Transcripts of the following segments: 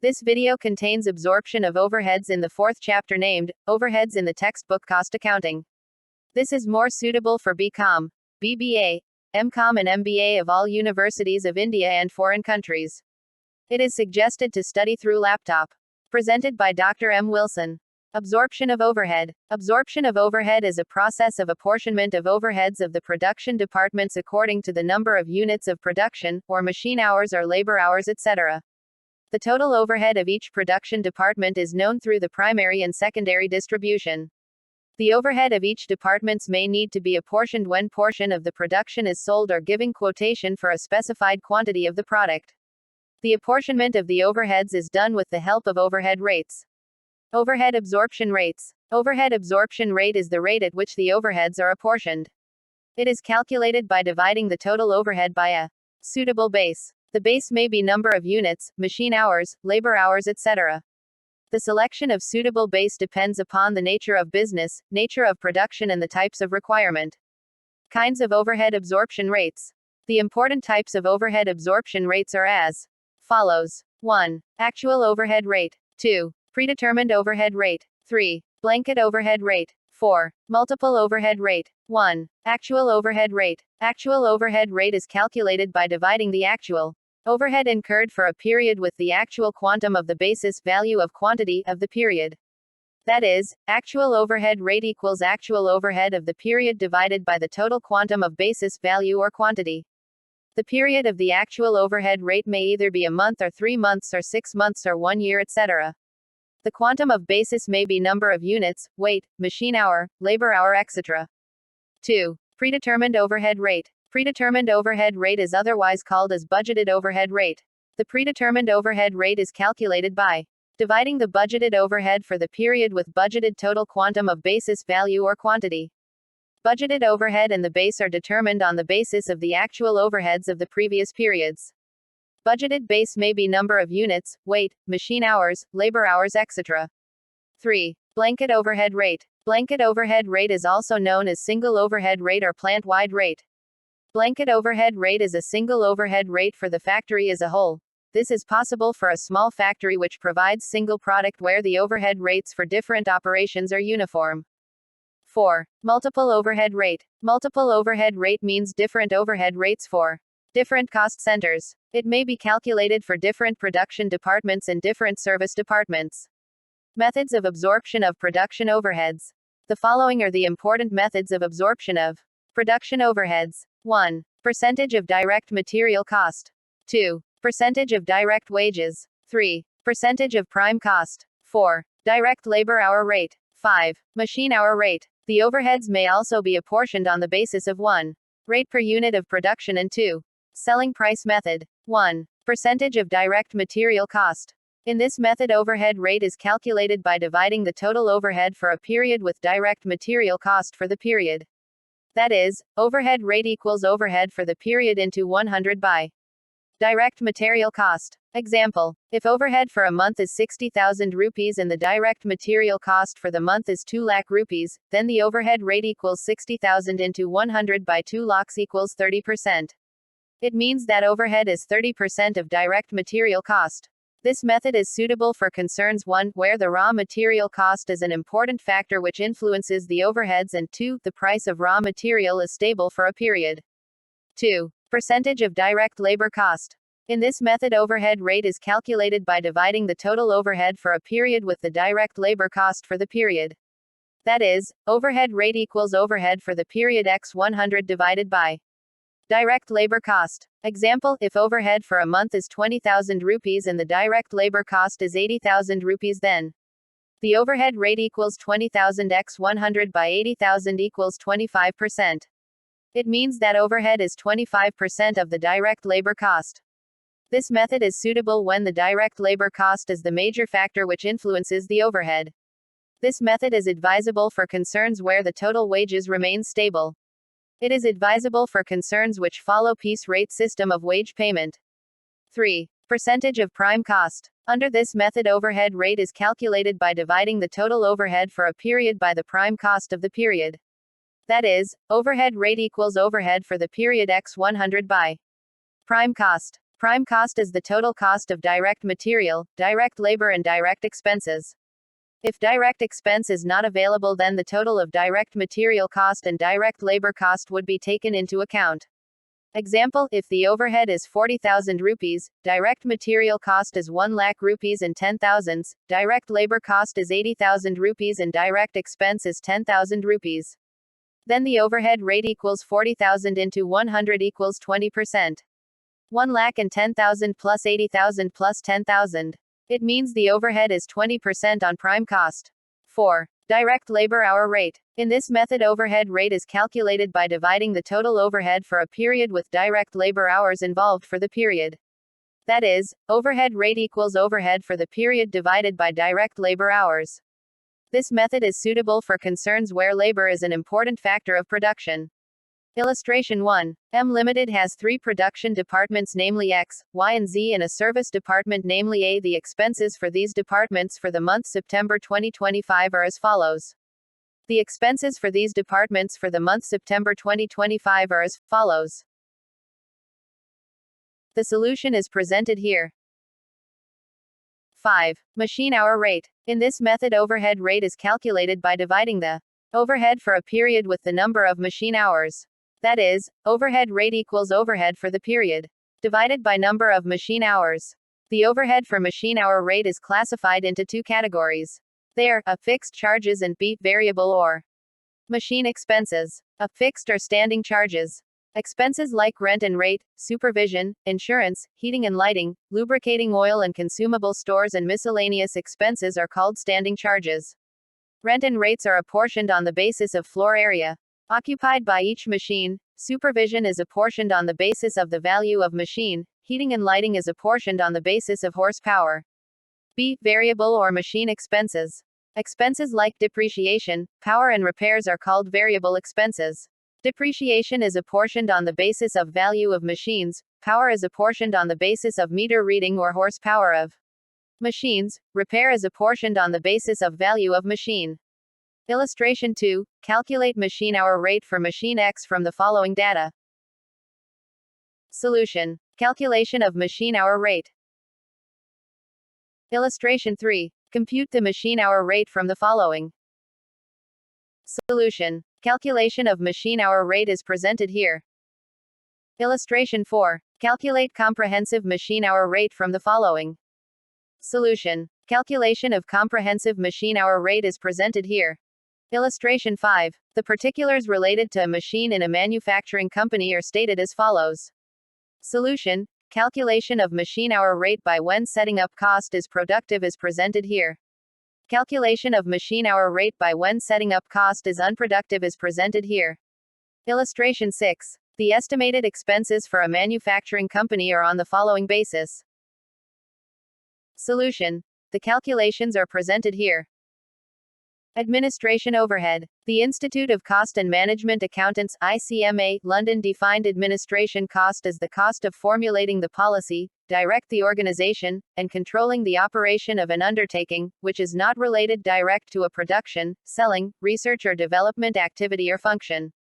This video contains absorption of overheads in the fourth chapter named, Overheads in the Textbook Cost Accounting. This is more suitable for B.Com, B.B.A, M.Com and M.B.A of all universities of India and foreign countries. It is suggested to study through laptop. Presented by Dr.M.Wilson. Absorption of overhead. Absorption of overhead is a process of apportionment of overheads of the production departments according to the number of units of production, or machine hours or labor hours, etc. The total overhead of each production department is known through the primary and secondary distribution. The overhead of each departments may need to be apportioned when portion of the production is sold or giving quotation for a specified quantity of the product. The apportionment of the overheads is done with the help of overhead rates. Overhead absorption rates. Overhead absorption rate is the rate at which the overheads are apportioned. It is calculated by dividing the total overhead by a suitable base. The base may be number of units, machine hours, labor hours, etc. The selection of suitable base depends upon the nature of business, nature of production, and the types of requirement. Kinds of overhead absorption rates. The important types of overhead absorption rates are as follows. 1. Actual overhead rate. 2. Predetermined overhead rate. 3. Blanket overhead rate. 4. Multiple overhead rate. 1. Actual overhead rate. Actual overhead rate is calculated by dividing the actual overhead incurred for a period with the actual quantum of the basis value of quantity of the period. That is, actual overhead rate equals actual overhead of the period divided by the total quantum of basis value or quantity. The period of the actual overhead rate may either be a month or 3 months or 6 months or 1 year, etc. The quantum of basis may be number of units, weight, machine hour, labor hour, etc. 2. Predetermined overhead rate. Predetermined overhead rate is otherwise called as budgeted overhead rate. The predetermined overhead rate is calculated by dividing the budgeted overhead for the period with budgeted total quantum of basis value or quantity. Budgeted overhead and the base are determined on the basis of the actual overheads of the previous periods. Budgeted base may be number of units, weight, machine hours, labor hours, etc. 3. Blanket overhead rate. Blanket overhead rate is also known as single overhead rate or plant-wide rate. Blanket overhead rate is a single overhead rate for the factory as a whole. This is possible for a small factory which provides single product where the overhead rates for different operations are uniform. 4. Multiple overhead rate. Multiple overhead rate means different overhead rates for different cost centers. It may be calculated for different production departments and different service departments. Methods of absorption of production overheads. The following are the important methods of absorption of production overheads. 1. Percentage of direct material cost. 2. Percentage of direct wages. 3. Percentage of prime cost. 4. Direct labor hour rate. 5. Machine hour rate. The overheads may also be apportioned on the basis of 1. Rate per unit of production and 2. Selling price method. 1. Percentage of direct material cost. In this method, overhead rate is calculated by dividing the total overhead for a period with direct material cost for the period. That is, overhead rate equals overhead for the period into 100 by direct material cost. Example, if overhead for a month is 60,000 rupees and the direct material cost for the month is 2 lakh rupees, then the overhead rate equals 60,000 into 100 by 2 lakhs equals 30%. It means that overhead is 30% of direct material cost. This method is suitable for concerns 1, where the raw material cost is an important factor which influences the overheads, and 2, the price of raw material is stable for a period. 2. Percentage of direct labor cost. In this method, overhead rate is calculated by dividing the total overhead for a period with the direct labor cost for the period. That is, overhead rate equals overhead for the period x 100 divided by direct labor cost. Example, if overhead for a month is 20,000 rupees and the direct labor cost is 80,000 rupees, then the overhead rate equals 20,000 x 100 by 80,000 equals 25%. It means that overhead is 25% of the direct labor cost. This method is suitable when the direct labor cost is the major factor which influences the overhead. This method is advisable for concerns where the total wages remain stable. It is advisable for concerns which follow piece rate system of wage payment. 3. Percentage of prime cost. Under this method, overhead rate is calculated by dividing the total overhead for a period by the prime cost of the period. That is, overhead rate equals overhead for the period x 100 by prime cost. Prime cost is the total cost of direct material, direct labor and direct expenses. If direct expense is not available, then the total of direct material cost and direct labor cost would be taken into account. Example, if the overhead is 40,000 rupees, direct material cost is 1 lakh rupees and 10,000, direct labor cost is 80,000 rupees and direct expense is 10,000 rupees. Then the overhead rate equals 40,000 into 100 equals 20%. 1 lakh and 10,000 plus 80,000 plus 10,000. It means the overhead is 20% on prime cost. 4. Direct labor hour rate. In this method, overhead rate is calculated by dividing the total overhead for a period with direct labor hours involved for the period. That is, overhead rate equals overhead for the period divided by direct labor hours. This method is suitable for concerns where labor is an important factor of production. Illustration 1. M Limited has 3 production departments, namely X, Y and Z, and a service department, namely A. The expenses for these departments for the month September 2025 are as follows. The expenses for these departments for the month September 2025 are as follows. The solution is presented here. 5. Machine hour rate. In this method, overhead rate is calculated by dividing the overhead for a period with the number of machine hours. That is, overhead rate equals overhead for the period divided by number of machine hours. The overhead for machine hour rate is classified into 2 categories. They are A. Fixed charges and B. Variable or machine expenses. A. Fixed or standing charges. Expenses like rent and rate, supervision, insurance, heating and lighting, lubricating oil and consumable stores and miscellaneous expenses are called standing charges. Rent and rates are apportioned on the basis of floor area occupied by each machine. Supervision is apportioned on the basis of the value of machine. Heating and lighting is apportioned on the basis of horsepower. B. Variable or machine expenses. Expenses like depreciation, power and repairs are called variable expenses. Depreciation is apportioned on the basis of value of machines. Power is apportioned on the basis of meter reading or horsepower of machines. Repair is apportioned on the basis of value of machine. Illustration 2. Calculate machine hour rate for machine X from the following data. Solution. Calculation of machine hour rate. Illustration 3. Compute the machine hour rate from the following. Solution. Calculation of machine hour rate is presented here. Illustration 4. Calculate comprehensive machine hour rate from the following. Solution. Calculation of comprehensive machine hour rate is presented here. Illustration 5. The particulars related to a machine in a manufacturing company are stated as follows. Solution. Calculation of machine hour rate by when setting up cost is productive is presented here. Calculation of machine hour rate by when setting up cost is unproductive is presented here. Illustration 6. The estimated expenses for a manufacturing company are on the following basis. Solution. The calculations are presented here. Administration overhead. The Institute of Cost and Management Accountants (ICMA), London defined administration cost as the cost of formulating the policy, direct the organization, and controlling the operation of an undertaking, which is not related direct to a production, selling, research or development activity or function.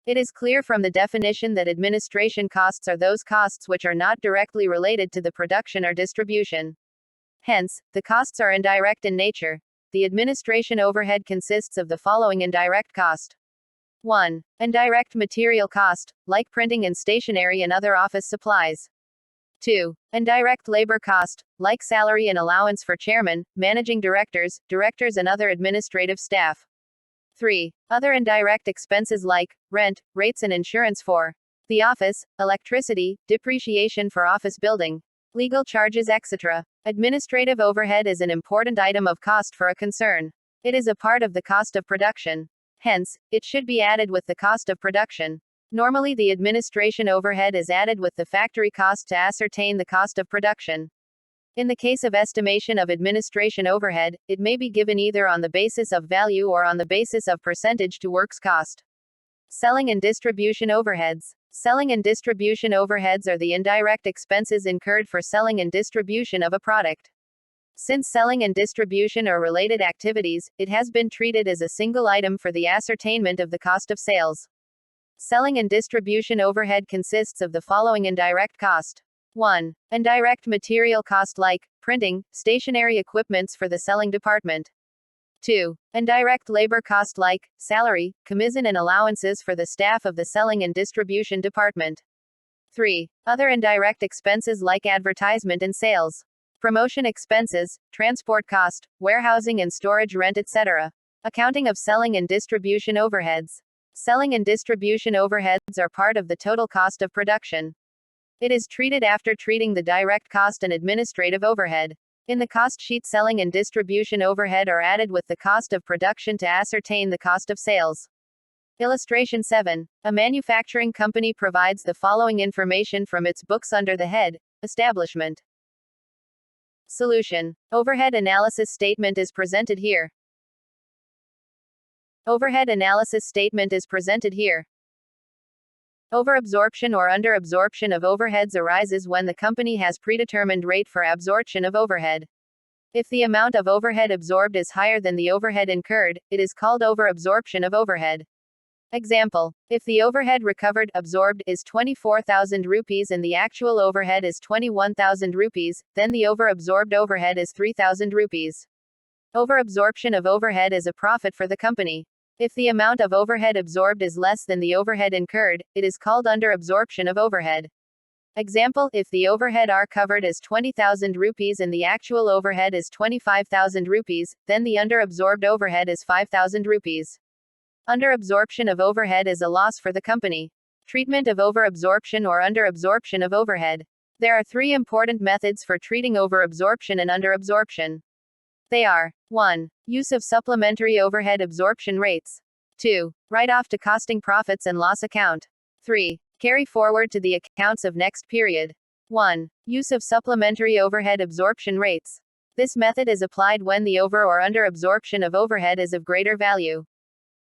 It is clear from the definition that administration costs are those costs which are not directly related to the production or distribution. Hence, the costs are indirect in nature. The administration overhead consists of the following indirect cost. 1. Indirect material cost, like printing and stationery and other office supplies. 2. Indirect labor cost, like salary and allowance for chairman, managing directors, directors and other administrative staff. 3. Other indirect expenses like rent, rates and insurance for the office, electricity, depreciation for office building, legal charges, etc. Administrative overhead is an important item of cost for a concern. It is a part of the cost of production. Hence, it should be added with the cost of production. Normally, the administration overhead is added with the factory cost to ascertain the cost of production. In the case of estimation of administration overhead, it may be given either on the basis of value or on the basis of percentage to works cost. Selling and distribution overheads. Selling and distribution overheads are the indirect expenses incurred for selling and distribution of a product. Since selling and distribution are related activities, it has been treated as a single item for the ascertainment of the cost of sales. Selling and distribution overhead consists of the following indirect cost. 1. Indirect material cost like printing, stationery equipments for the selling department. 2. Indirect labor cost like salary, commission and allowances for the staff of the selling and distribution department. 3. Other indirect expenses like advertisement and sales, promotion expenses, transport cost, warehousing and storage rent, etc. Accounting of selling and distribution overheads. Selling and distribution overheads are part of the total cost of production. It is treated after treating the direct cost and administrative overhead. In the cost sheet, selling and distribution overhead are added with the cost of production to ascertain the cost of sales. Illustration 7. A manufacturing company provides the following information from its books under the head, Establishment. Solution. Overhead analysis statement is presented here. Overhead analysis statement is presented here. Overabsorption or underabsorption of overheads arises when the company has predetermined rate for absorption of overhead. If the amount of overhead absorbed is higher than the overhead incurred, it is called overabsorption of overhead. Example: if the overhead recovered absorbed is 24,000 rupees and the actual overhead is 21,000 rupees, then the overabsorbed overhead is 3,000 rupees. Overabsorption of overhead is a profit for the company. If the amount of overhead absorbed is less than the overhead incurred, it is called underabsorption of overhead. Example: if the overhead are covered is 20,000 rupees and the actual overhead is 25,000 rupees, then the underabsorbed overhead is 5,000 rupees. Underabsorption of overhead is a loss for the company. Treatment of overabsorption or underabsorption of overhead. There are three important methods for treating overabsorption and underabsorption. They are: 1. Use of supplementary overhead absorption rates. 2. Write-off to costing profits and loss account. 3. Carry forward to the accounts of next period. 1. Use of supplementary overhead absorption rates. This method is applied when the over or underabsorption of overhead is of greater value.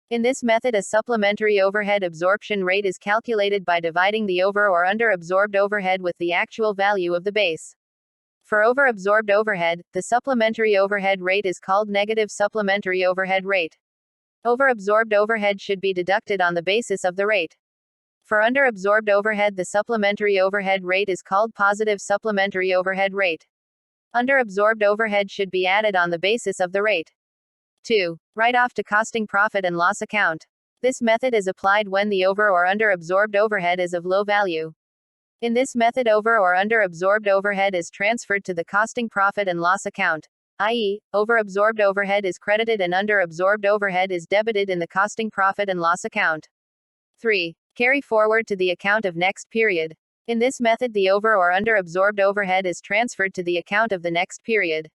In this method, a supplementary overhead absorption rate is calculated by dividing the over or underabsorbed overhead with the actual value of the base. For overabsorbed overhead, the supplementary overhead rate is called negative supplementary overhead rate. Overabsorbed overhead should be deducted on the basis of the rate. For underabsorbed overhead, the supplementary overhead rate is called positive supplementary overhead rate. Underabsorbed overhead should be added on the basis of the rate. 2. Write-off to costing profit and loss account. This method is applied when the over or underabsorbed overhead is of low value. In this method, over or underabsorbed overhead is transferred to the costing profit and loss account, i.e., overabsorbed overhead is credited and underabsorbed overhead is debited in the costing profit and loss account. 3. Carry forward to the account of next period. In this method, the over or underabsorbed overhead is transferred to the account of the next period.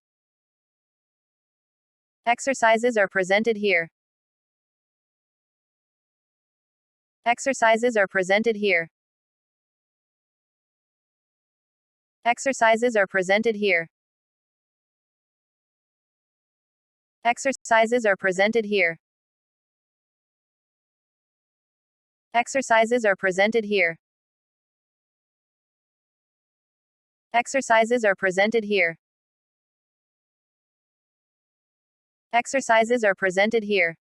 Exercises are presented here. Exercises are presented here. Exercises are presented here. Exercises are presented here. Exercises are presented here. Exercises are presented here. Exercises are presented here.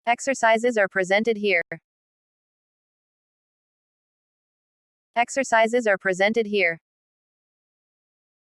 Exercises are presented here. Exercises are presented here.